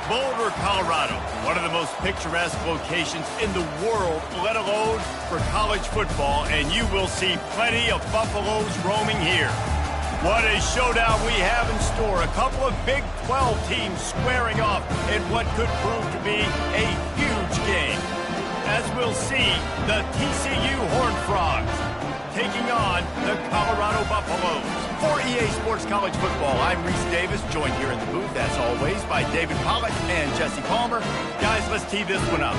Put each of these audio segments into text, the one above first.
Boulder, Colorado, one of the most picturesque locations in the world, let alone for college football, and you will see plenty of Buffaloes roaming here. What a showdown we have in store. A couple of Big 12 teams squaring off in what could prove to be a huge game. As we'll see, the TCU Horned Frogs taking on the Colorado Buffaloes. For EA Sports College Football, I'm Reese Davis, joined here in the booth, as always, by David Pollack and Jesse Palmer. Guys, let's tee this one up.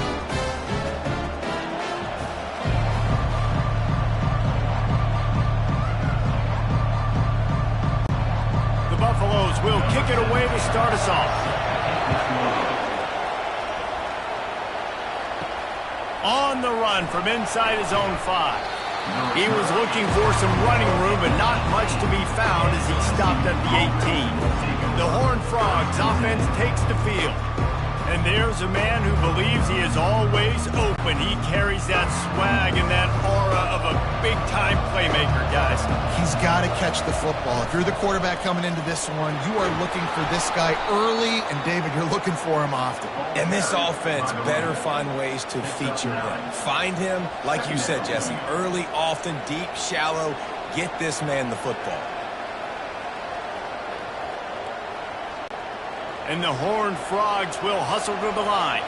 The Buffaloes will kick it away to start us off. On the run from inside his own 5. He was looking for some running room, but not much to be found as he stopped at the 18. The Horned Frogs offense takes the field. And there's a man who believes he is always open. He carries that swag and that aura of a big-time playmaker, guys. He's got to catch the football. If you're the quarterback coming into this one, you are looking for this guy early, and David, you're looking for him often. And this offense better find ways to feature him. Find him, like you said, Jesse, early, often, deep, shallow. Get this man the football. And the Horned Frogs will hustle to the line.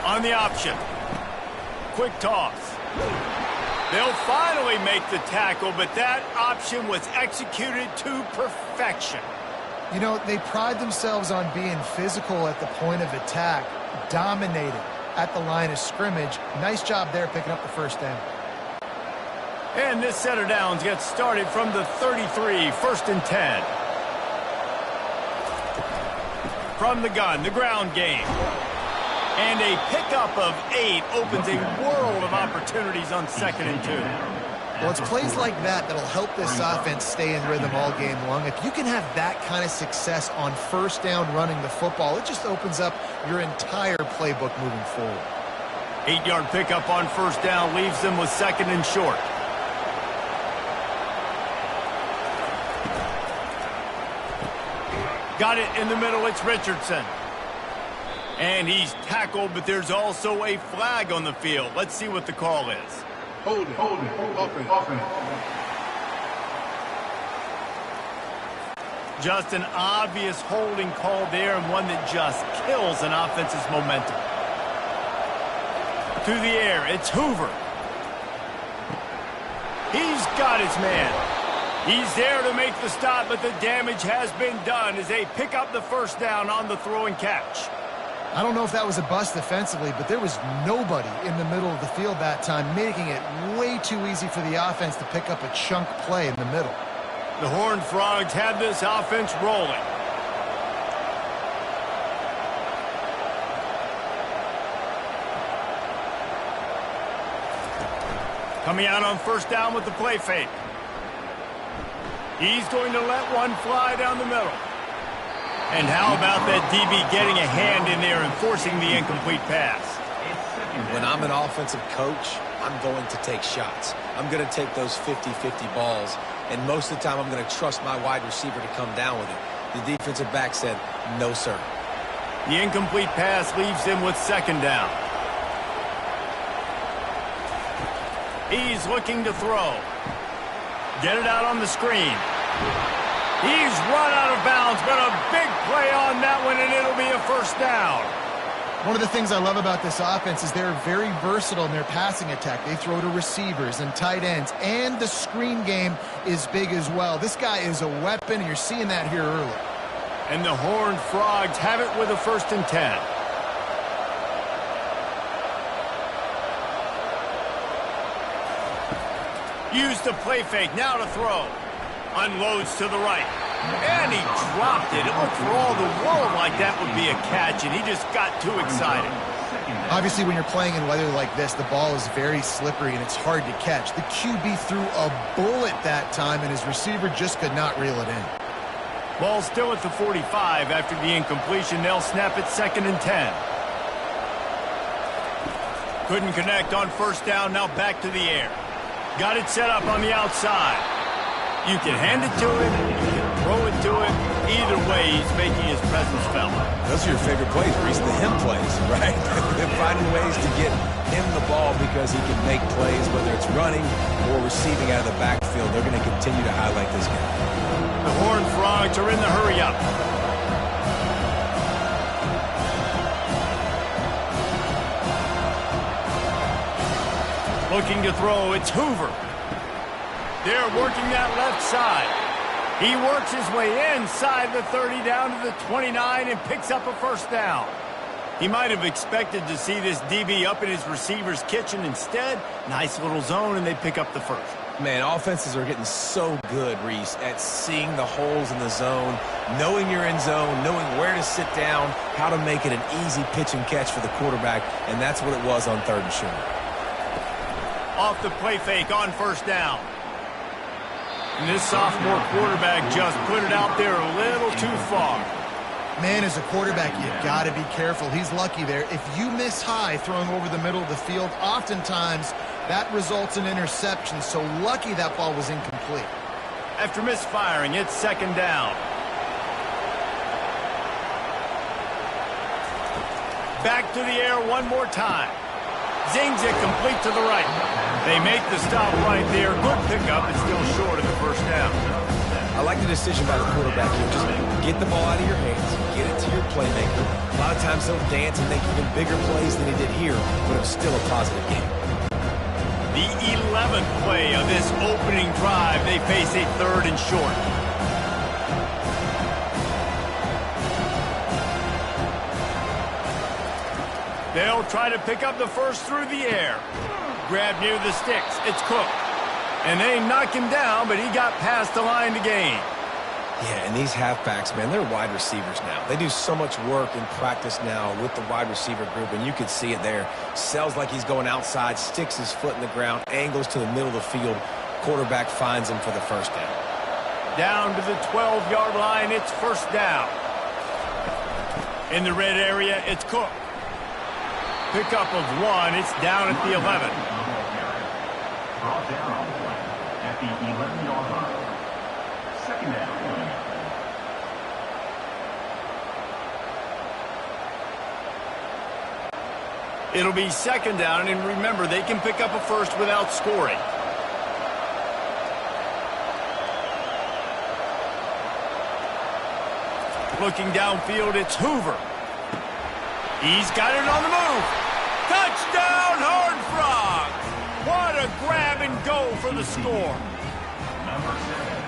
On the option. Quick toss. They'll finally make the tackle, but that option was executed to perfection. You know, they pride themselves on being physical at the point of attack, dominating at the line of scrimmage. Nice job there picking up the first down. And this set of downs gets started from the 33, 1st and 10. From the gun, the ground game. And a pickup of 8 opens a world of opportunities on 2nd and 2. Well, it's plays like that that'll help this offense stay in rhythm all game long. If you can have that kind of success on 1st down running the football, it just opens up your entire playbook moving forward. 8-yard pickup on 1st down leaves them with 2nd and short. Got it in the middle, it's Richardson. And he's tackled, but there's also a flag on the field. Let's see what the call is. Hold it, offense. Just an obvious holding call there, and one that just kills an offense's momentum. To the air, it's Hoover. He's got his man. He's there to make the stop, but the damage has been done as they pick up the 1st down on the throw and catch. I don't know if that was a bust defensively, but there was nobody in the middle of the field that time, making it way too easy for the offense to pick up a chunk play in the middle. The Horned Frogs have this offense rolling. Coming out on 1st down with the play fake. He's going to let one fly down the middle. And how about that DB getting a hand in there and forcing the incomplete pass? When I'm an offensive coach, I'm going to take shots. I'm going to take those 50-50 balls, and most of the time I'm going to trust my wide receiver to come down with it. The defensive back said, no, sir. The incomplete pass leaves him with 2nd down. He's looking to throw. Get it out on the screen. He's run out of bounds, but a big play on that one, and it'll be a 1st down. One of the things I love about this offense is they're very versatile in their passing attack. They throw to receivers and tight ends, and the screen game is big as well. This guy is a weapon, and you're seeing that here early. And the Horned Frogs have it with a 1st and 10. Use the play fake, now to throw. Unloads to the right. And he dropped it. It looked for all the world like that would be a catch, and he just got too excited. Obviously, when you're playing in weather like this, the ball is very slippery, and it's hard to catch. The QB threw a bullet that time, and his receiver just could not reel it in. Ball still at the 45 after the incompletion. They'll snap it 2nd and 10. Couldn't connect on 1st down, now back to the air. Got it set up on the outside. You can hand it to him, you can throw it to him. Either way, he's making his presence felt. Those are your favorite plays, Reese, the him plays, right? They're finding ways to get him the ball because he can make plays, whether it's running or receiving out of the backfield. They're going to continue to highlight this guy. The Horned Frogs are in the hurry-up. Looking to throw, it's Hoover. They're working that left side. He works his way inside the 30 down to the 29 and picks up a first down. He might have expected to see this DB up in his receiver's kitchen. Instead, nice little zone, and they pick up the first. Man, offenses are getting so good, Reese, at seeing the holes in the zone, knowing you're in zone, knowing where to sit down, how to make it an easy pitch and catch for the quarterback, and that's what it was on 3rd and short. Off the play fake on first down. And this sophomore quarterback just put it out there a little too far. Man, as a quarterback, you've got to be careful. He's lucky there. If you miss high throwing over the middle of the field, oftentimes that results in interception. So lucky that ball was incomplete. After misfiring, it's 2nd down. Back to the air one more time. Zings it complete to the right. They make the stop right there. Good pickup. It's still short of the first down. I like the decision by the quarterback here. Just get the ball out of your hands. Get it to your playmaker. A lot of times he'll dance and make even bigger plays than he did here, but it was still a positive game. The 11th play of this opening drive. They face a 3rd and short. They'll try to pick up the first through the air. Grab near the sticks. It's Cook. And they knock him down, but he got past the line to gain. Yeah, and these halfbacks, man, they're wide receivers now. They do so much work in practice now with the wide receiver group, and you can see it there. Sells like he's going outside, sticks his foot in the ground, angles to the middle of the field. Quarterback finds him for the first down. Down to the 12-yard line, it's first down. In the red area, it's Cook. Pickup of 1, it's down at the 11. Brought down at the 11-yard line. 2nd down. It'll be 2nd down, and remember, they can pick up a first without scoring. Looking downfield, it's Hoover. He's got it on the move. Touchdown, Horned Frogs! What a grab and go for the score.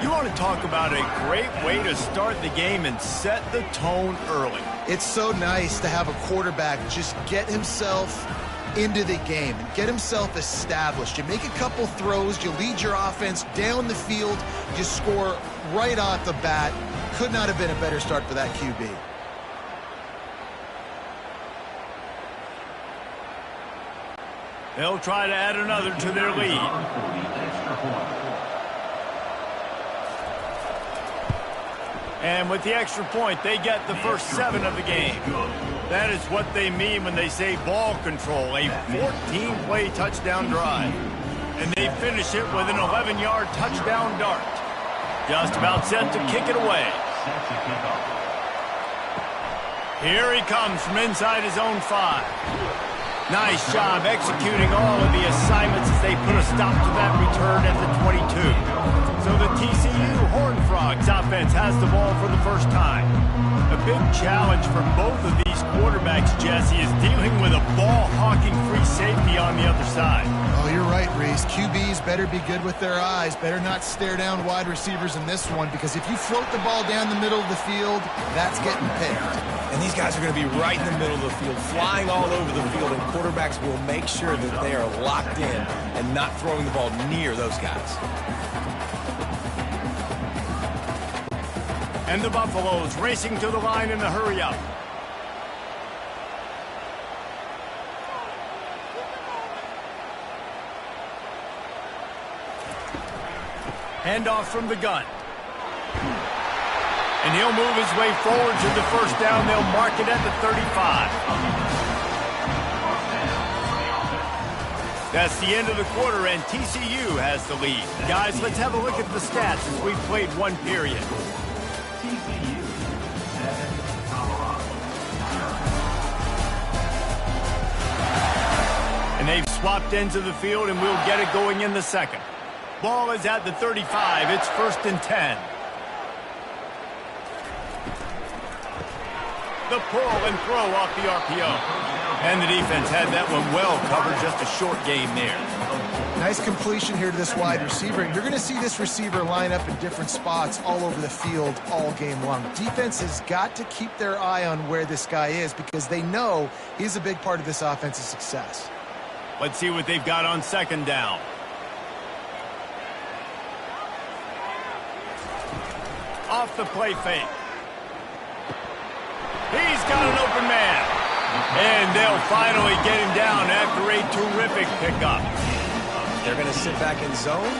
You want to talk about a great way to start the game and set the tone early. It's so nice to have a quarterback just get himself into the game and get himself established. You make a couple throws, you lead your offense down the field, you score right off the bat. Could not have been a better start for that QB. They'll try to add another to their lead. And with the extra point, they get the first 7 of the game. That is what they mean when they say ball control, a 14-play touchdown drive. And they finish it with an 11-yard touchdown dart. Just about set to kick it away. Here he comes from inside his own 5. Nice job executing all of the assignments as they put a stop to that return at the 22. So the TCU Horned Frogs offense has the ball for the first time. A big challenge for both of these quarterbacks, Jesse, is dealing with a ball-hawking free safety on the other side. Oh, you're right, Reese. QBs better be good with their eyes. Better not stare down wide receivers in this one, because if you float the ball down the middle of the field, that's getting picked. And these guys are going to be right in the middle of the field, flying all over the field, and quarterbacks will make sure that they are locked in and not throwing the ball near those guys. And the Buffaloes racing to the line in the hurry-up. Handoff from the gun. And he'll move his way forward to the first down. They'll mark it at the 35. That's the end of the quarter, and TCU has the lead. Guys, let's have a look at the stats as we've played one period. swapped ends of the field, and we'll get it going in the second. Ball is at the 35. It's 1st and 10. The pull and throw off the RPO. And the defense had that one well covered. Just a short game there. Nice completion here to this wide receiver. You're going to see this receiver line up in different spots all over the field all game long. Defense has got to keep their eye on where this guy is because they know he's a big part of this offense's success. Let's see what they've got on 2nd down. Off the play fake. He's got an open man. And they'll finally get him down after a terrific pickup. They're going to sit back in zone.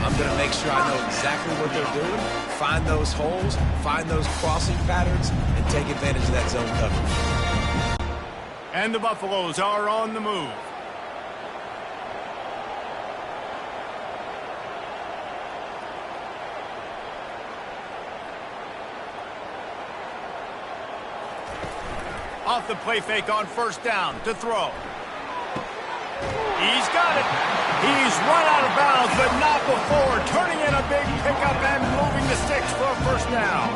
I'm going to make sure I know exactly what they're doing, find those holes, find those crossing patterns, and take advantage of that zone coverage. And the Buffaloes are on the move. Off the play fake on 1st down to throw. He's got it. He's run out of bounds, but not before turning in a big pickup and moving the sticks for a 1st down.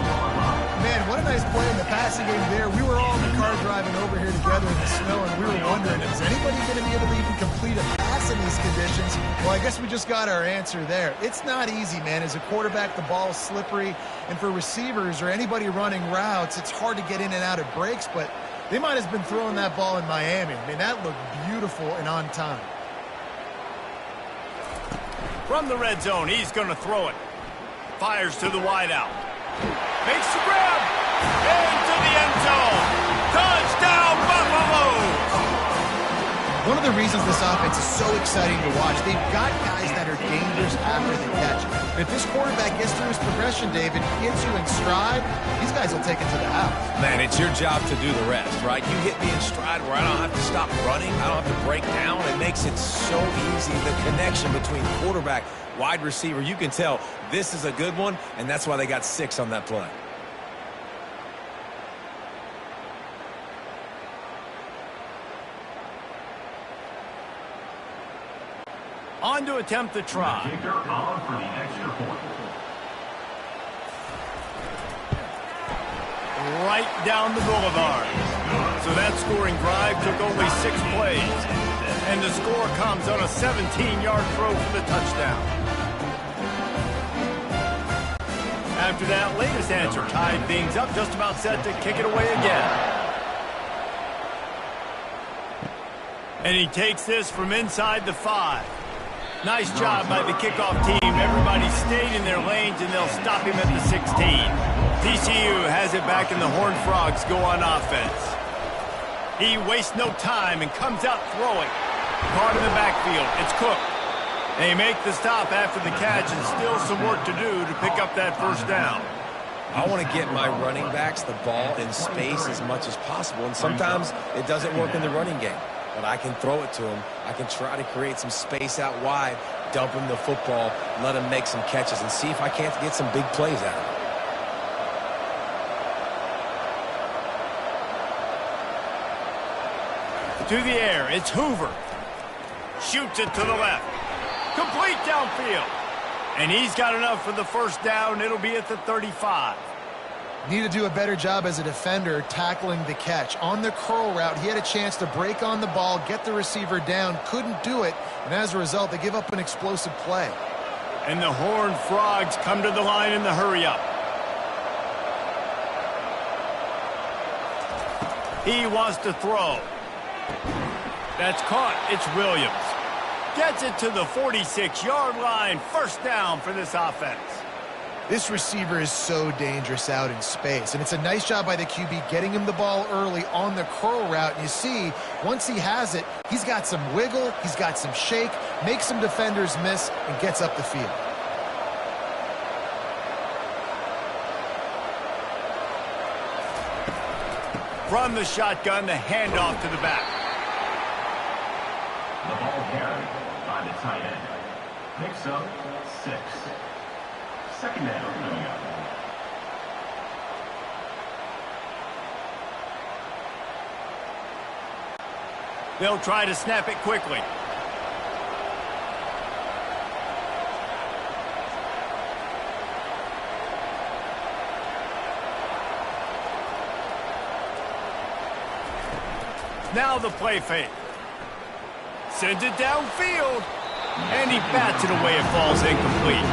Man, what a nice play in the passing game there. We were all in the car driving over here together in the snow, and we were wondering, is anybody going to be able to even complete a pass in these conditions? Well, I guess we just got our answer there. It's not easy, man. As a quarterback, the ball is slippery, and for receivers or anybody running routes, it's hard to get in and out of breaks, but they might have been throwing that ball in Miami. I mean, that looked beautiful and on time. From the red zone, he's going to throw it. Fires to the wideout. Makes the grab. Into the end zone. Touchdown, Buffaloes! One of the reasons this offense is so exciting to watch, they've got guys that are dangerous after the catch. And if this quarterback gets through his progression, David, gets you in stride, these guys will take it to the house. Man, it's your job to do the rest, right? You hit me in stride where I don't have to stop running. I don't have to break down. It makes it so easy, the connection between quarterback, wide receiver. You can tell this is a good one, and that's why they got 6 on that play. On to attempt the try. Kicker on for the extra point. Right down the boulevard. So that scoring drive took only 6 plays. And the score comes on a 17-yard throw for the touchdown. After that latest answer tied things up, just about set to kick it away again. And he takes this from inside the 5. Nice job by the kickoff team. Everybody stayed in their lanes, and they'll stop him at the 16. TCU has it back, and the Horned Frogs go on offense. He wastes no time and comes out throwing. Caught in the backfield. It's Cook. They make the stop after the catch, and still some work to do to pick up that 1st down. I want to get my running backs the ball in space as much as possible, and sometimes it doesn't work in the running game. But I can throw it to him. I can try to create some space out wide, dump him the football, let him make some catches, and see if I can't get some big plays out of him. To the air, it's Hoover. Shoots it to the left. Complete downfield. And he's got enough for the 1st down. It'll be at the 35. Need to do a better job as a defender tackling the catch. On the curl route, he had a chance to break on the ball, get the receiver down, couldn't do it, and as a result, they give up an explosive play. And the Horned Frogs come to the line in the hurry-up. He wants to throw. That's caught. It's Williams. Gets it to the 46-yard line. 1st down for this offense. This receiver is so dangerous out in space, and it's a nice job by the QB getting him the ball early on the curl route. And you see, once he has it, he's got some wiggle, he's got some shake, makes some defenders miss, and gets up the field. From the shotgun, the handoff to the back. The ball carried by the tight end. Picks up 6. 2nd down coming up. They'll try to snap it quickly. Now the play fake. Sends it downfield. And he bats it away. It falls incomplete.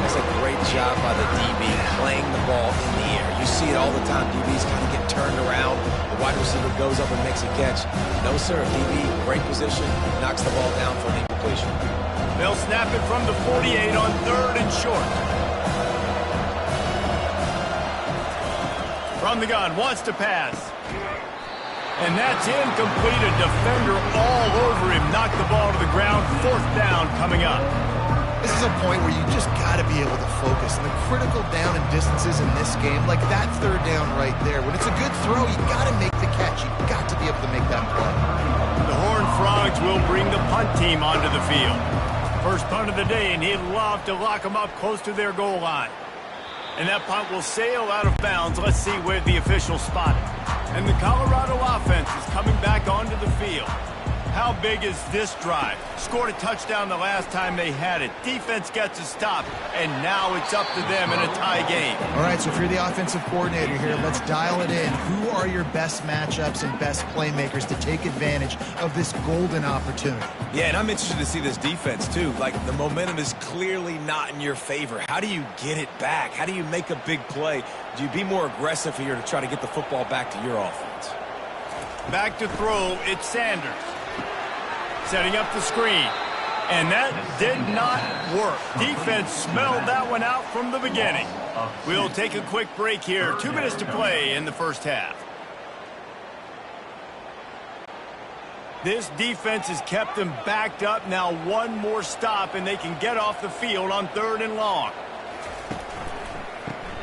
That's a great job by the DB playing the ball in the air. You see it all the time. DBs kind of get turned around. The wide receiver goes up and makes a catch. No, sir. DB, great position, knocks the ball down for an incompletion. They'll snap it from the 48 on 3rd and short. From the gun, wants to pass. And that's incomplete. A defender all over him. Knocked the ball to the ground. 4th down coming up. This is a point where you just got to be able to focus. And the critical down and distances in this game, like that 3rd down right there. When it's a good throw, you got to make the catch. You got to be able to make that play. The Horned Frogs will bring the punt team onto the field. First punt of the day, and he'd love to lock them up close to their goal line. And that punt will sail out of bounds. Let's see where the officials spot it. And the Colorado offense is coming back onto the field. How big is this drive? Scored a touchdown the last time they had it. Defense gets a stop, and now it's up to them in a tie game. All right, so if you're the offensive coordinator here, let's dial it in. Who are your best matchups and best playmakers to take advantage of this golden opportunity? Yeah, and I'm interested to see this defense, too. Like, the momentum is clearly not in your favor. How do you get it back? How do you make a big play? Do you be more aggressive here to try to get the football back to your offense? Back to throw, it's Sanders. Setting up the screen. And that did not work. Defense smelled that one out from the beginning. We'll take a quick break here. 2 minutes to play in the first half. This defense has kept them backed up. Now one more stop, and they can get off the field on 3rd and long.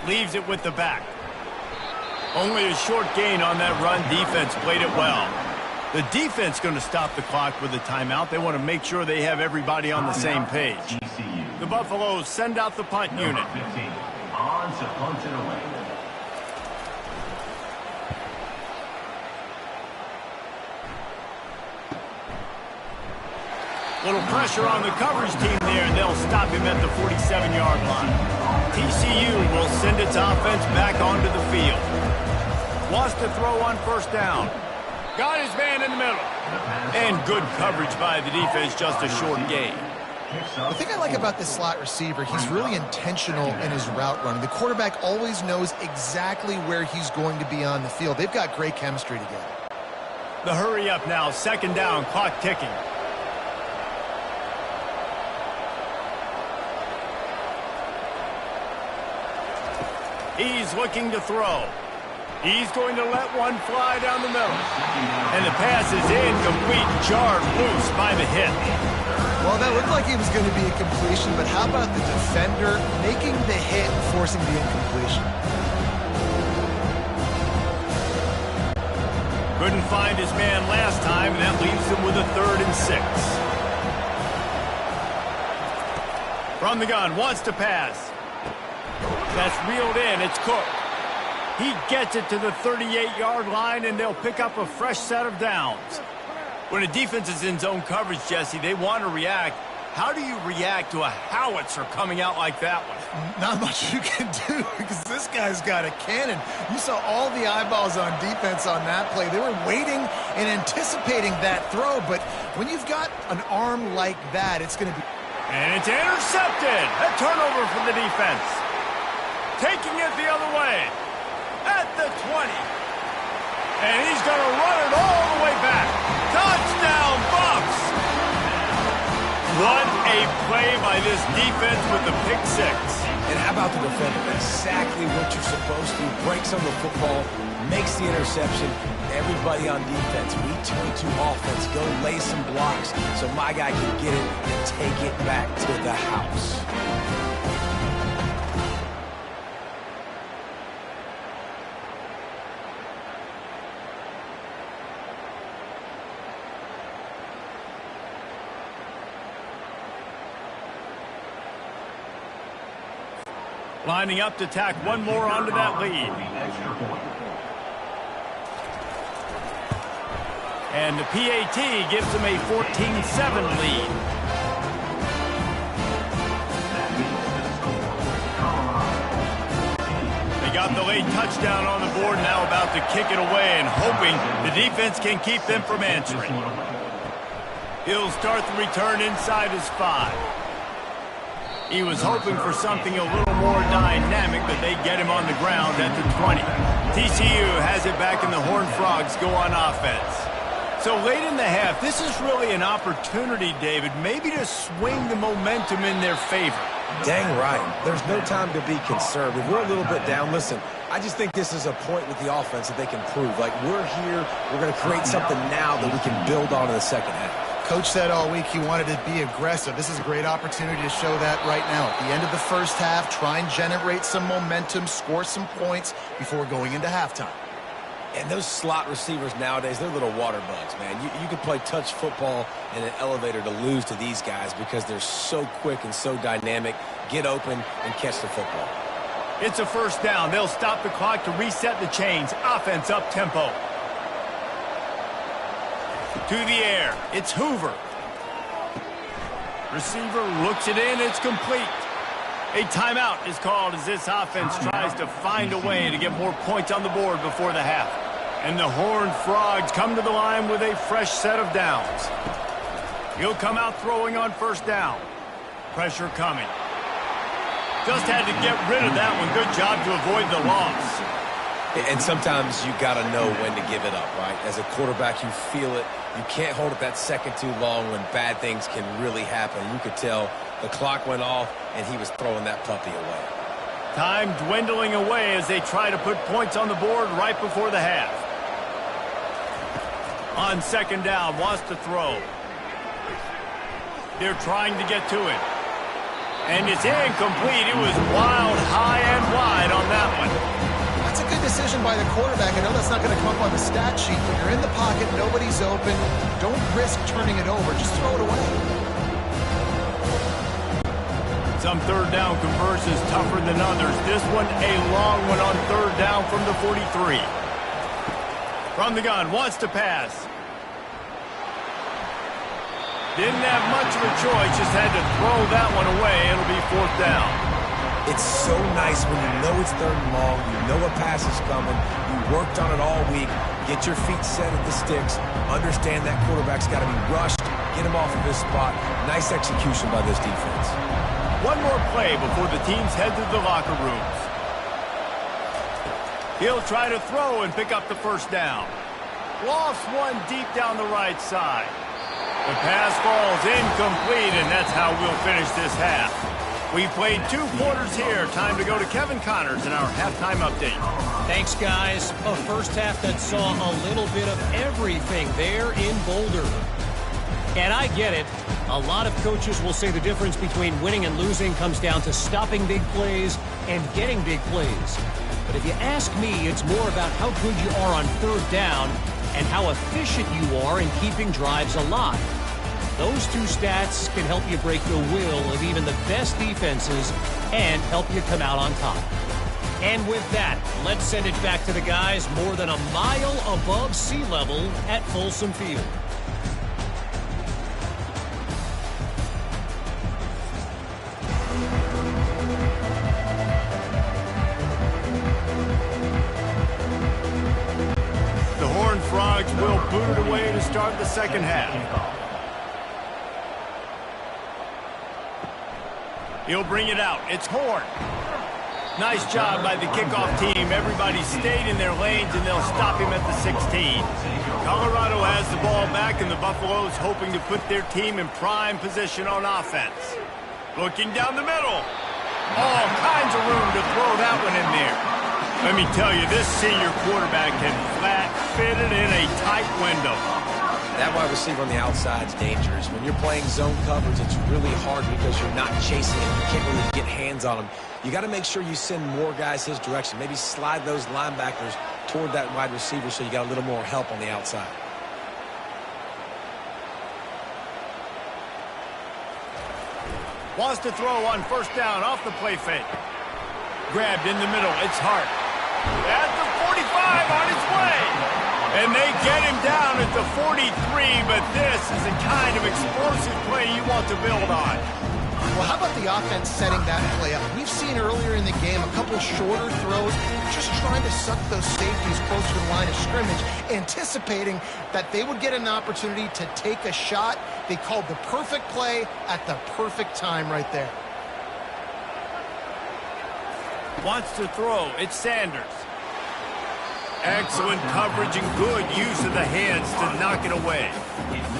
Leaves it with the back. Only a short gain on that run. Defense played it well. The defense going to stop the clock with a timeout. They want to make sure they have everybody on the same page. The Buffaloes send out the punt unit. 15, on to punt it away. Little pressure on the coverage team there, and they'll stop him at the 47-yard line. TCU will send its offense back onto the field. Wants to throw on 1st down. Got his man in the middle. And good coverage by the defense, just a short gain. The thing I like about this slot receiver, he's really intentional in his route running. The quarterback always knows exactly where he's going to be on the field. They've got great chemistry together. The hurry up now, 2nd down, clock ticking. He's looking to throw. He's going to let one fly down the middle. And the pass is incomplete, jarred loose by the hit. Well, that looked like it was going to be a completion, but how about the defender making the hit and forcing the incompletion? Couldn't find his man last time, and that leaves him with a 3rd and 6. From the gun, wants to pass. That's reeled in, it's Cook. He gets it to the 38-yard line, and they'll pick up a fresh set of downs. When a defense is in zone coverage, Jesse, they want to react. How do you react to a howitzer coming out like that one? Not much you can do because this guy's got a cannon. You saw all the eyeballs on defense on that play. They were waiting and anticipating that throw, but when you've got an arm like that, it's going to be... And it's intercepted. A turnover for the defense. Taking it the other way. At the 20. And he's going to run it all the way back. Touchdown, Bucks! What a play by this defense with the pick 6. And how about the defender? Exactly what you're supposed to. Breaks on the football, makes the interception. Everybody on defense, we turn to offense. Go lay some blocks so my guy can get it and take it back to the house. Lining up to tack one more onto that lead. And the PAT gives them a 14-7 lead. They got Got the late touchdown on the board, now about to kick it away and hoping the defense can keep them from answering. He'll start the return inside his 5. He was hoping for something a little more dynamic, but they get him on the ground at the 20. TCU has it back, and the Horned Frogs go on offense. So late in the half, this is really an opportunity, David, maybe to swing the momentum in their favor. Dang right. There's no time to be concerned. If we're a little bit down, listen, I just think this is a point with the offense that they can prove. Like, we're here, we're going to create something now that we can build on in the second half. Coach said all week he wanted to be aggressive. This is a great opportunity to show that right now. At the end of the first half, try and generate some momentum, score some points before going into halftime. And those slot receivers nowadays, they're little water bugs, man. You can play touch football in an elevator to lose to these guys because they're so quick and so dynamic. Get open and catch the football. It's a first down. They'll stop the clock to reset the chains. Offense up tempo. To the air. It's Hoover. Receiver looks it in. It's complete. A timeout is called as this offense tries to find a way to get more points on the board before the half. And the Horned Frogs come to the line with a fresh set of downs. He'll come out throwing on first down. Pressure coming. Just had to get rid of that one. Good job to avoid the loss. And sometimes you got to know when to give it up, right? As a quarterback, you feel it. You can't hold it that second too long when bad things can really happen. You could tell the clock went off, and he was throwing that puppy away. Time dwindling away as they try to put points on the board right before the half. On second down, wants to throw. They're trying to get to it. And it's incomplete. It was wild, high and wide on that one. That's a good decision by the quarterback. I know that's not going to come up on the stat sheet. When you're in the pocket, nobody's open. Don't risk turning it over. Just throw it away. Some third down conversions tougher than others. This one a long one on third down from the 43. From the gun, wants to pass. Didn't have much of a choice, just had to throw that one away. It'll be fourth down. It's so nice when you know it's third and long, you know a pass is coming, you worked on it all week, get your feet set at the sticks, understand that quarterback's got to be rushed, get him off of his spot. Nice execution by this defense. One more play before the teams head to the locker rooms. He'll try to throw and pick up the first down. Lost one deep down the right side. The pass falls incomplete, and that's how we'll finish this half. We played 2 quarters here. Time to go to Kevin Connors in our halftime update. Thanks, guys. A first half that saw a little bit of everything there in Boulder. And I get it. A lot of coaches will say the difference between winning and losing comes down to stopping big plays and getting big plays. But if you ask me, it's more about how good you are on third down and how efficient you are in keeping drives alive. Those 2 stats can help you break the will of even the best defenses and help you come out on top. And with that, let's send it back to the guys more than a mile above sea level at Folsom Field. The Horned Frogs will boot it away to start the second half. He'll bring it out. It's Horn. Nice job by the kickoff team. Everybody stayed in their lanes, and they'll stop him at the 16. Colorado has the ball back, and the Buffaloes hoping to put their team in prime position on offense. Looking down the middle. All kinds of room to throw that one in there. Let me tell you, this senior quarterback can flat fit it in a tight window. That wide receiver on the outside is dangerous. When you're playing zone coverage, it's really hard because you're not chasing him. You can't really get hands on him. You got to make sure you send more guys his direction. Maybe slide those linebackers toward that wide receiver so you got a little more help on the outside. Wants to throw on first down off the play fake. Grabbed in the middle. It's Hart. At the 45 on his way. And they get him down at the 43, but this is the kind of explosive play you want to build on. Well, how about the the offense setting that play up. We've seen earlier in the game a couple shorter throws, just trying to suck those safeties closer to the line of scrimmage, anticipating that they would get an opportunity to take a shot. They called the perfect play at the perfect time right there. Wants to throw. It's Sanders. Excellent coverage and good use of the hands to knock it away.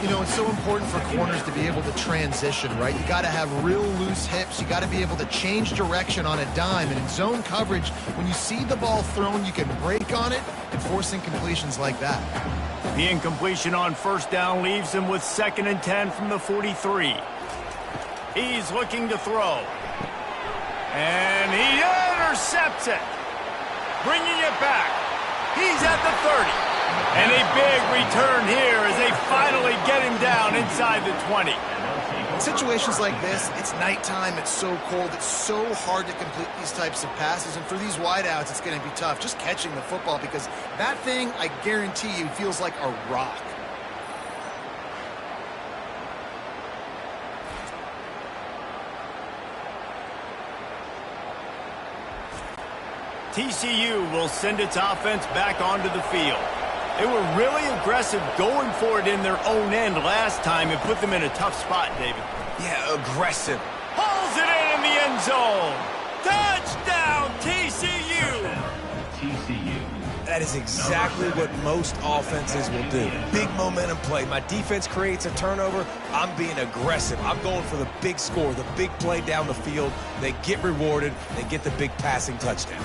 You know, it's so important for corners to be able to transition, right? You got to have real loose hips. You got to be able to change direction on a dime. And in zone coverage, when you see the ball thrown, you can break on it and force incompletions like that. The incompletion on first down leaves him with 2nd and 10 from the 43. He's looking to throw. And he intercepts it. Bringing it back. He's at the 30. And a big return here as they finally get him down inside the 20. In situations like this, it's nighttime, it's so cold, it's so hard to complete these types of passes. And for these wideouts, it's going to be tough just catching the football because that thing, I guarantee you, feels like a rock. TCU will send its offense back onto the field. They were really aggressive going for it in their own end last time and put them in a tough spot, David. Yeah, aggressive. Hauls it in the end zone. Touchdown, TCU. TCU. That is exactly what most offenses will do. Big momentum play. My defense creates a turnover. I'm being aggressive. I'm going for the big score, the big play down the field. They get rewarded. They get the big passing touchdown.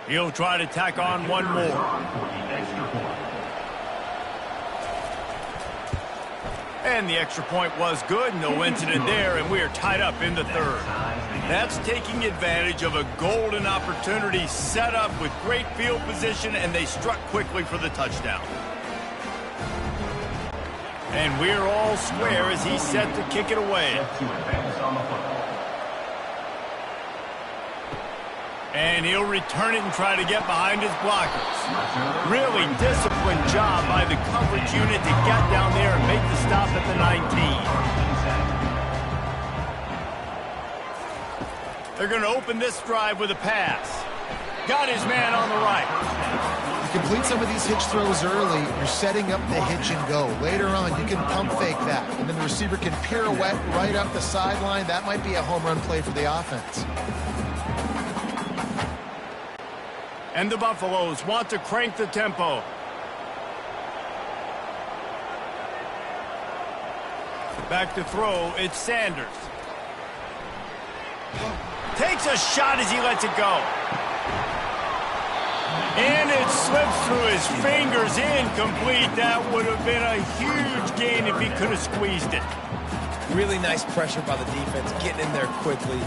He'll try to tack on one more. And the extra point was good. No incident there, and we are tied up in the 3rd. That's taking advantage of a golden opportunity set up with great field position, and they struck quickly for the touchdown. And we're all square as he's set to kick it away. And he'll return it and try to get behind his blockers. Really disciplined job by the coverage unit to get down there and make the stop at the 19. They're going to open this drive with a pass. Got his man on the right. You complete some of these hitch throws early, you're setting up the hitch and go. Later on, you can pump fake that, and then the receiver can pirouette right up the sideline. That might be a home run play for the offense. And the Buffaloes want to crank the tempo. Back to throw, it's Sanders. Takes a shot as he lets it go. And it slips through his fingers, incomplete. That would have been a huge gain if he could have squeezed it. Really nice pressure by the defense, getting in there quickly,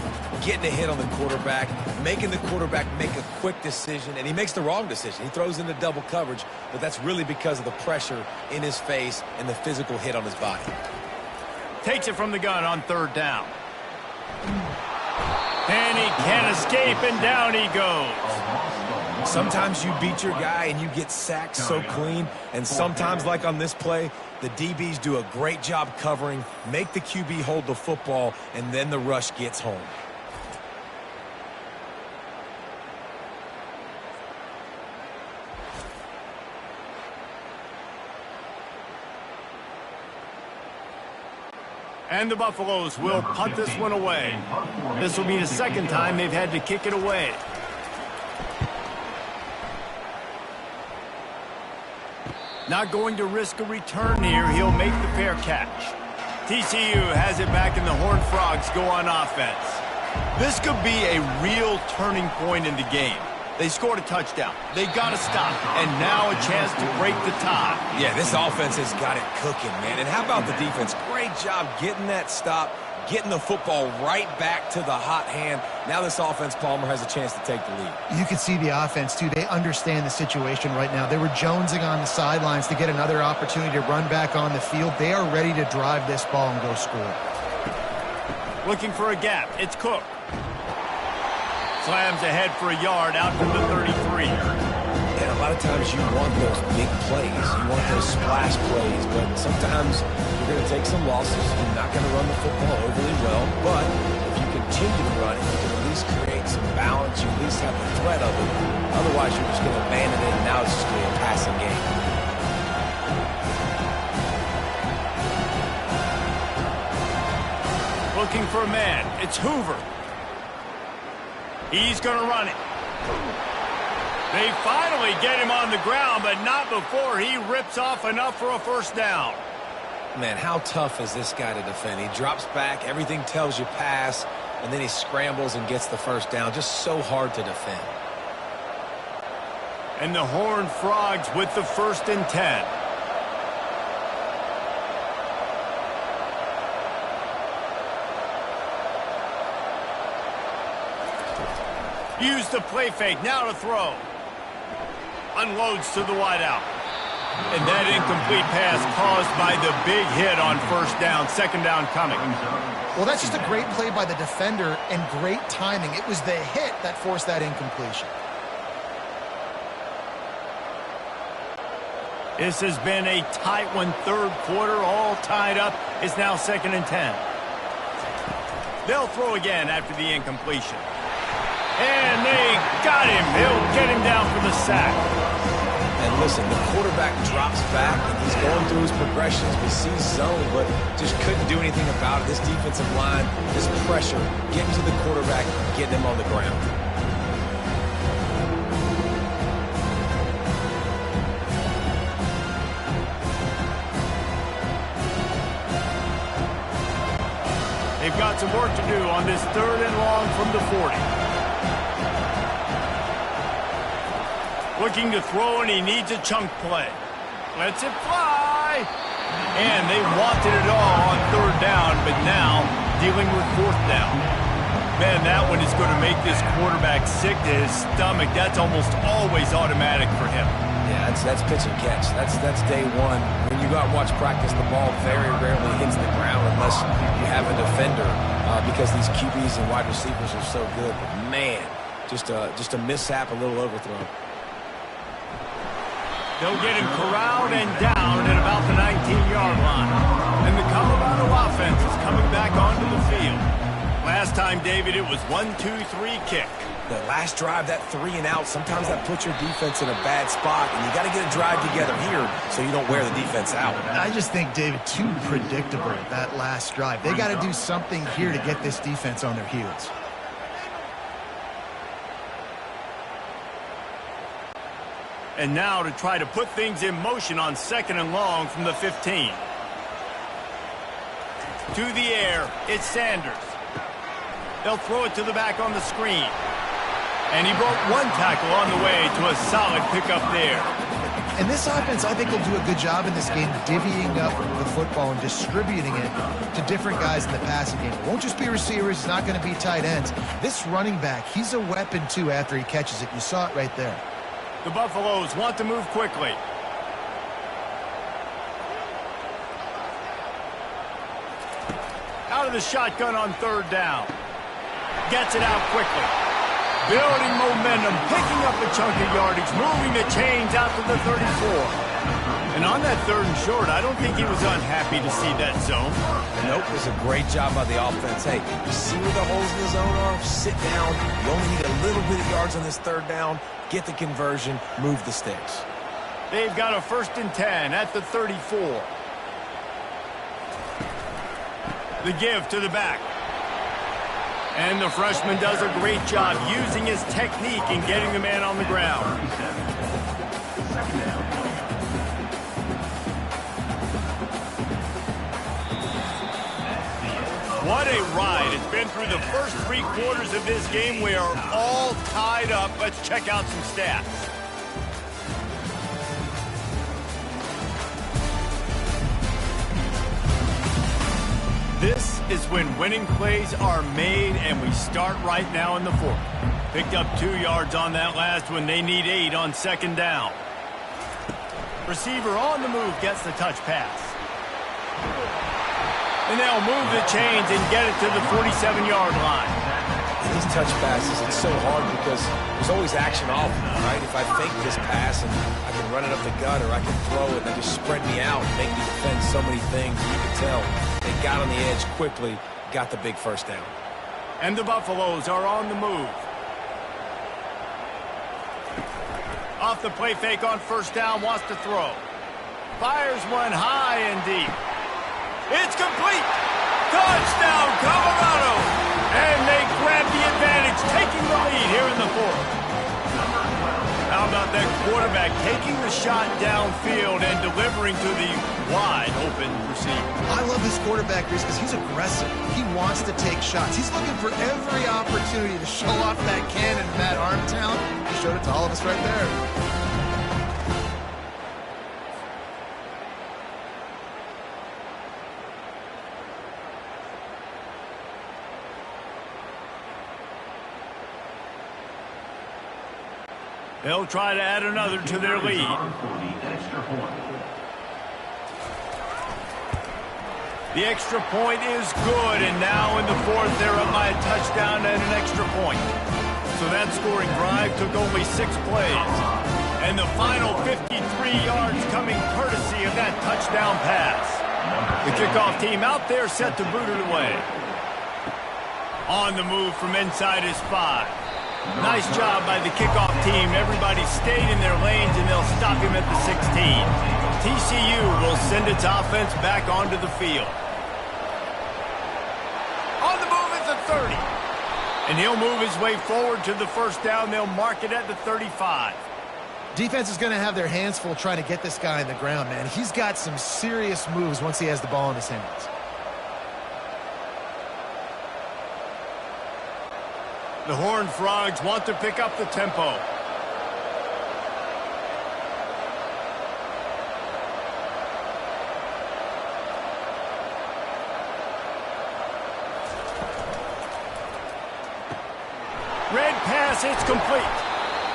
getting a hit on the quarterback, making the quarterback make a quick decision, and he makes the wrong decision. He throws into double coverage, but that's really because of the pressure in his face and the physical hit on his body. Takes it from the gun on 3rd down. And he can't escape, and down he goes. Sometimes you beat your guy and you get sacked so clean, and sometimes, like on this play, the DBs do a great job covering, make the QB hold the football, and then the rush gets home. And the Buffaloes will punt this one away. This will be the 2nd time they've had to kick it away. Not going to risk a return here. He'll make the fair catch. TCU has it back, and the Horned Frogs go on offense. This could be a real turning point in the game. They scored a touchdown. They got to stop, and now a chance to break the tie. Yeah, this offense has got it cooking, man. And how about the defense? Great job getting that stop, getting the football right back to the hot hand. Now this offense, Palmer, has a chance to take the lead. You can see the offense, too. They understand the situation right now. They were jonesing on the sidelines to get another opportunity to run back on the field. They are ready to drive this ball and go score. Looking for a gap. It's Cook. Slams ahead for a yard out to the 33. And a lot of times you want those big plays. You want those splash plays. But sometimes you're going to take some losses. You're not going to run the football overly well. But if you continue to run it, you can at least create some balance. You at least have the threat of it. Otherwise, you're just going to abandon it, and now it's just going to be a passing game. Looking for a man. It's Hoover. He's going to run it. They finally get him on the ground, but not before he rips off enough for a first down. Man, how tough is this guy to defend? He drops back, everything tells you pass, and then he scrambles and gets the first down. Just so hard to defend. And the Horned Frogs with the 1st and 10. Use the play fake, now to throw. Unloads to the wideout. And that incomplete pass caused by the big hit on first down. Second down coming. Well, that's just a great play by the defender and great timing. It was the hit that forced that incompletion. This has been a tight one. Third quarter, all tied up. It's now 2nd and 10. They'll throw again after the incompletion. And they got him. He'll get him down for the sack. And listen, the quarterback drops back, and he's going through his progressions. We see zone, but just couldn't do anything about it. This defensive line, this pressure, getting to the quarterback, getting him on the ground. They've got some work to do on this 3rd and long from the 40. Looking to throw, and he needs a chunk play. Lets it fly. And they wanted it all on 3rd down, but now dealing with 4th down. Man, that one is going to make this quarterback sick to his stomach. That's almost always automatic for him. Yeah, that's pitch and catch. That's day one. When you go out and watch practice, the ball very rarely hits the ground unless you have a defender because these QBs and wide receivers are so good. But man, just a mishap, a little overthrow. They'll get him corralled and down at about the 19-yard line. And the Colorado offense is coming back onto the field. Last time, David, it was 1-2-3 kick. The last drive, that 3 and out, sometimes that puts your defense in a bad spot, and you got to get a drive together here so you don't wear the defense out. I just think, David, too predictable, that last drive. They got to do something here to get this defense on their heels. And now to try to put things in motion on 2nd and long from the 15. To the air, it's Sanders. They'll throw it to the back on the screen. And he broke one tackle on the way to a solid pickup there. And this offense, I think, will do a good job in this game divvying up the football and distributing it to different guys in the passing game. It won't just be receivers. It's not going to be tight ends. This running back, he's a weapon, too, after he catches it. You saw it right there. The Buffaloes want to move quickly. Out of the shotgun on 3rd down. Gets it out quickly. Building momentum, picking up a chunk of yardage, moving the chains out to the 34. And on that 3rd and short, I don't think he was unhappy to see that zone. Nope, it was a great job by the offense. Hey, you see where the holes in the zone are? Sit down. You only need a little bit of yards on this 3rd down. Get the conversion. Move the sticks. They've got a 1st and 10 at the 34. The give to the back. And the freshman does a great job using his technique and getting the man on the ground. What a ride. It's been through the first 3 quarters of this game. We are all tied up. Let's check out some stats. This This is when winning plays are made, and we start right now in the fourth. Picked up 2 yards on that last one. They need 8 on second down. Receiver on the move gets the touch pass. And they'll move the chains and get it to the 47-yard line. These touch passes, it's so hard because there's always action off them, right? If I fake this pass and I can run it up the gut, or I can throw it and they just spread me out and make me defend so many things. You can tell they got on the edge quickly, got the big first down. And the Buffaloes are on the move. Off the play fake on first down, wants to throw. Fires one high and deep. It's complete. Touchdown, Colorado. And they grab the advantage, taking the lead here in the fourth. How about that quarterback taking the shot downfield and delivering to the wide-open receiver? I love this quarterback, Reese, because he's aggressive. He wants to take shots. He's looking for every opportunity to show off that cannon and that arm talent. He showed it to all of us right there. They'll try to add another to their lead. The extra point is good, and now in the fourth, they're up by a touchdown and an extra point. So that scoring drive took only 6 plays. And the final 53 yards coming courtesy of that touchdown pass. The kickoff team out there set to boot it away. On the move from inside his 5. Nice job by the kickoff team. Everybody stayed in their lanes, and they'll stop him at the 16. TCU will send its offense back onto the field. On the move at the 30. And he'll move his way forward to the first down. They'll mark it at the 35. Defense is going to have their hands full trying to get this guy on the ground, man. He's got some serious moves once he has the ball in his hands. The Horned Frogs want to pick up the tempo. Red pass, it's complete.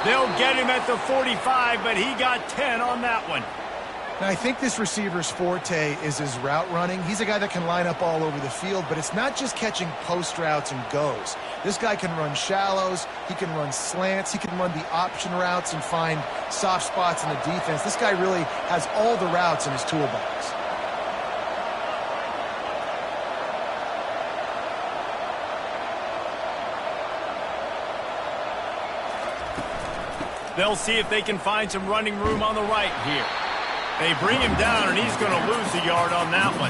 They'll get him at the 45, but he got 10 on that one. Now, I think this receiver's forte is his route running. He's a guy that can line up all over the field, but it's not just catching post routes and goes. This guy can run shallows, he can run slants, he can run the option routes and find soft spots in the defense. This guy really has all the routes in his toolbox. They'll see if they can find some running room on the right here. They bring him down, and he's going to lose a yard on that one.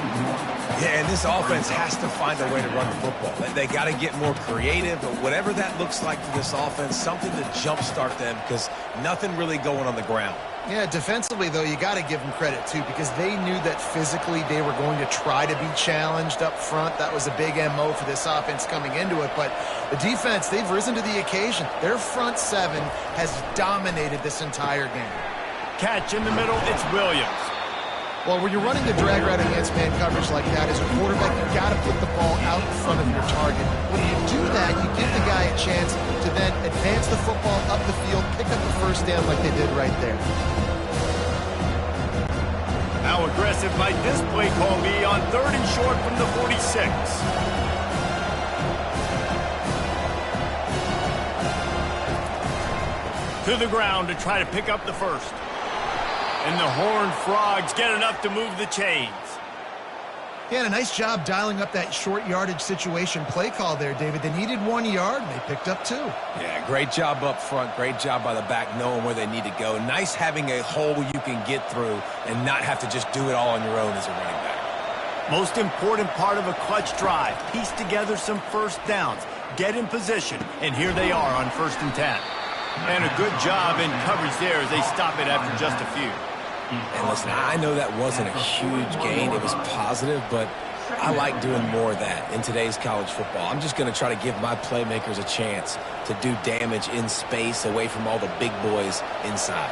Yeah, and this offense has to find a way to run the football. They got to get more creative, but whatever that looks like for this offense, something to jumpstart them, because nothing really going on the ground. Yeah, defensively, though, you got to give them credit, too, because they knew that physically they were going to try to be challenged up front. That was a big MO for this offense coming into it. But the defense, they've risen to the occasion. Their front 7 has dominated this entire game. Catch in the middle, it's Williams. Well, when you're running the drag route against man coverage like that, as a quarterback, you got to put the ball out in front of your target. When you do that, you give the guy a chance to then advance the football up the field, pick up the first down like they did right there. How aggressive might this play call be on 3rd and short from the 46? To the ground to try to pick up the first. And the Horned Frogs get enough to move the chains. Yeah, and a nice job dialing up that short yardage situation play call there, David. They needed 1 yard, and they picked up 2. Yeah, great job up front. Great job by the back knowing where they need to go. Nice having a hole you can get through and not have to just do it all on your own as a running back. Most important part of a clutch drive. Piece together some first downs. Get in position. And here they are on 1st and 10. And a good job in coverage there as they stop it after just a few. And listen, I know that wasn't a huge gain. It was positive, but I like doing more of that in today's college football. I'm just going to try to give my playmakers a chance to do damage in space away from all the big boys inside.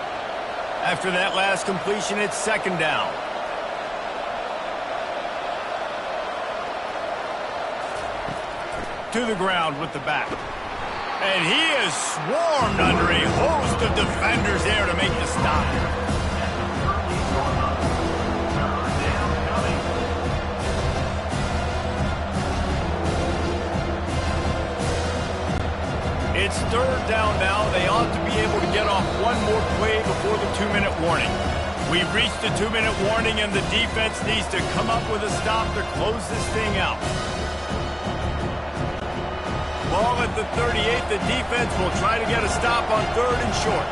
After that last completion, it's 2nd down. to the ground with the back. And he is swarmed under a host of defenders there to make the stop. It's third down now. They ought to be able to get off one more play before the 2-minute warning. We've reached the 2-minute warning, and the defense needs to come up with a stop to close this thing out. Ball at the 38. The defense will try to get a stop on 3rd and short.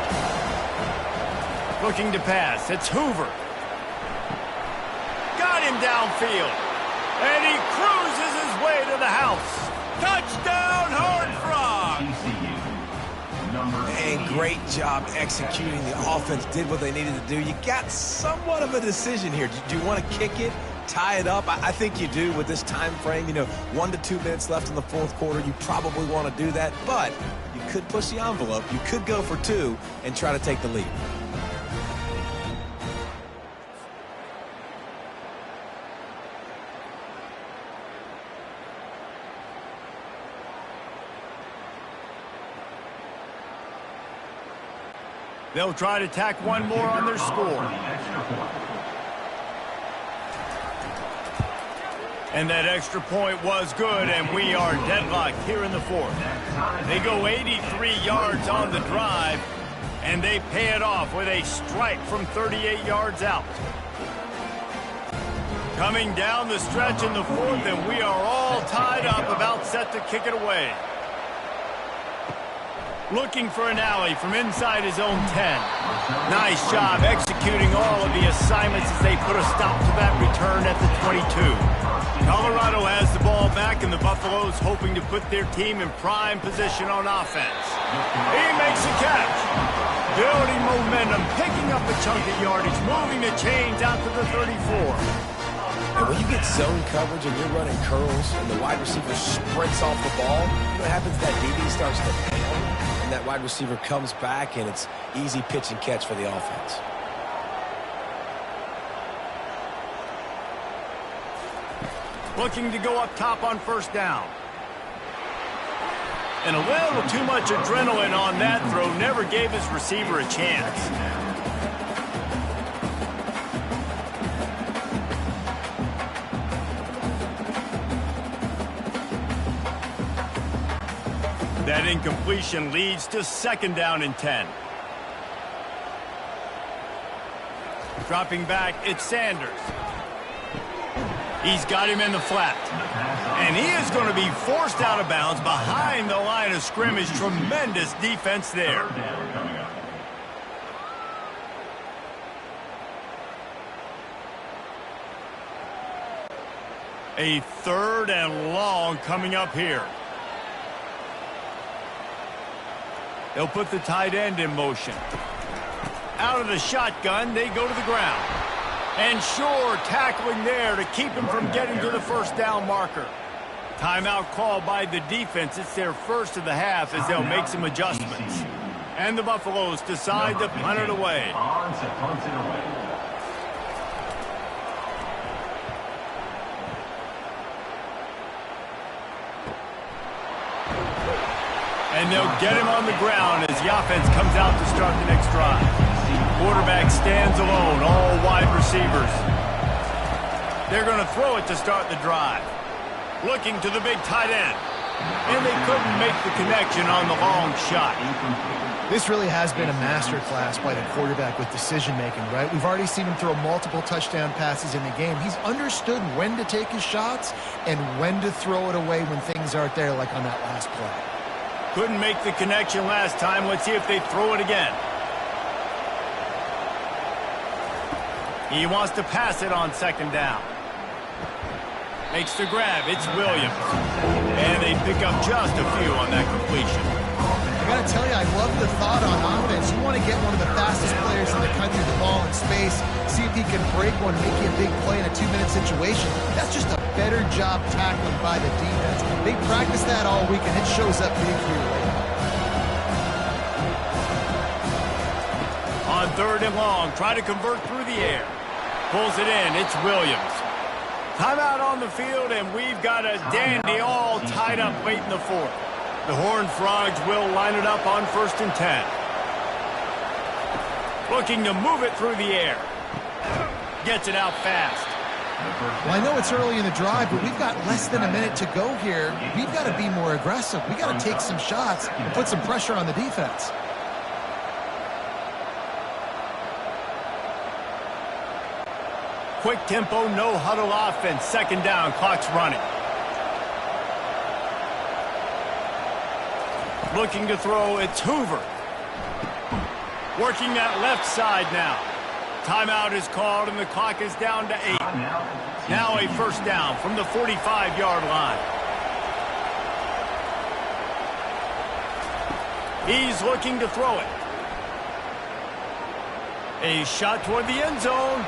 Looking to pass. It's Hoover. Got him downfield. And he cruises his way to the house. Touchdown, Horned Frogs! And great job executing. The offense did what they needed to do. You got somewhat of a decision here. Do you want to kick it, tie it up? I think you do with this time frame. 1 to 2 minutes left in the 4th quarter. You probably want to do that, but you could push the envelope. You could go for 2 and try to take the lead. They'll try to tack one more on their score. And that extra point was good, and we are deadlocked here in the 4th. They go 83 yards on the drive, and they pay it off with a strike from 38 yards out. Coming down the stretch in the 4th, and we are all tied up, about set to kick it away. Looking for an alley from inside his own 10. Nice job executing all of the assignments as they put a stop to that return at the 22. Colorado has the ball back, and the Buffaloes hoping to put their team in prime position on offense. He makes a catch. Building momentum, picking up a chunk of yardage, moving the chains out to the 34. And when you get zone coverage and you're running curls and the wide receiver sprints off the ball, what happens? That DB starts to pound, and that wide receiver comes back, and it's easy pitch and catch for the offense. Looking to go up top on 1st down. And a little too much adrenaline on that throw. Never gave his receiver a chance. That incompletion leads to 2nd down and 10. Dropping back, it's Sanders. He's got him in the flat. And he is going to be forced out of bounds behind the line of scrimmage. Tremendous defense there. A 3rd and long coming up here. They'll put the tight end in motion. Out of the shotgun, they go to the ground. And Shore tackling there to keep him from getting to the 1st down marker. Timeout called by the defense. It's their first of the half as they'll make some adjustments. And the Buffaloes decide to punt it away. And they'll get him on the ground as the offense comes out to start the next drive. Quarterback stands alone, all wide receivers. They're going to throw it to start the drive. Looking to the big tight end. And they couldn't make the connection on the long shot. This really has been a masterclass by the quarterback with decision-making, right? We've already seen him throw multiple touchdown passes in the game. He's understood when to take his shots and when to throw it away when things aren't there, like on that last play. Couldn't make the connection last time. Let's see if they throw it again. He wants to pass it on 2nd down. Makes the grab. It's Williams. And they pick up just a few on that completion. I got to tell you, I love the thought on offense. You want to get one of the fastest players in the country the ball in space, see if he can break one, make you a big play in a 2-minute situation. That's just a better job tackling by the defense. They practice that all week, and it shows up big here later. On 3rd and long, try to convert through the air. Pulls it in. It's Williams. Timeout on the field, and we've got a dandy all tied up late in the fourth. The Horned Frogs will line it up on 1st and 10. Looking to move it through the air. Gets it out fast. Well, I know it's early in the drive, but we've got less than a minute to go here. We've got to be more aggressive. We've got to take some shots and put some pressure on the defense. Quick tempo, no huddle offense. 2nd down, clock's running. Looking to throw, it's Hoover. Working that left side now. Timeout is called, and the clock is down to 8. Now a 1st down from the 45-yard line. He's looking to throw it. A shot toward the end zone.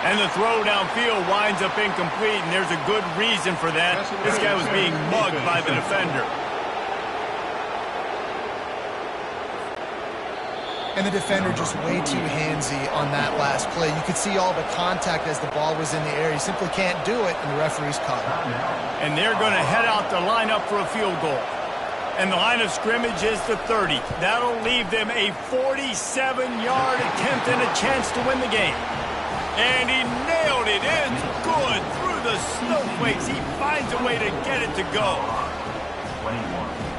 And the throw downfield winds up incomplete, and there's a good reason for that. This guy was being mugged by the defender. And the defender just way too handsy on that last play. You could see all the contact as the ball was in the air. He simply can't do it, and the referee's caught him. And they're going to head out to line up for a field goal. And the line of scrimmage is the 30. That'll leave them a 47-yard attempt and a chance to win the game. And he nailed it. It's good through the snowflakes. He finds a way to get it to go. 21.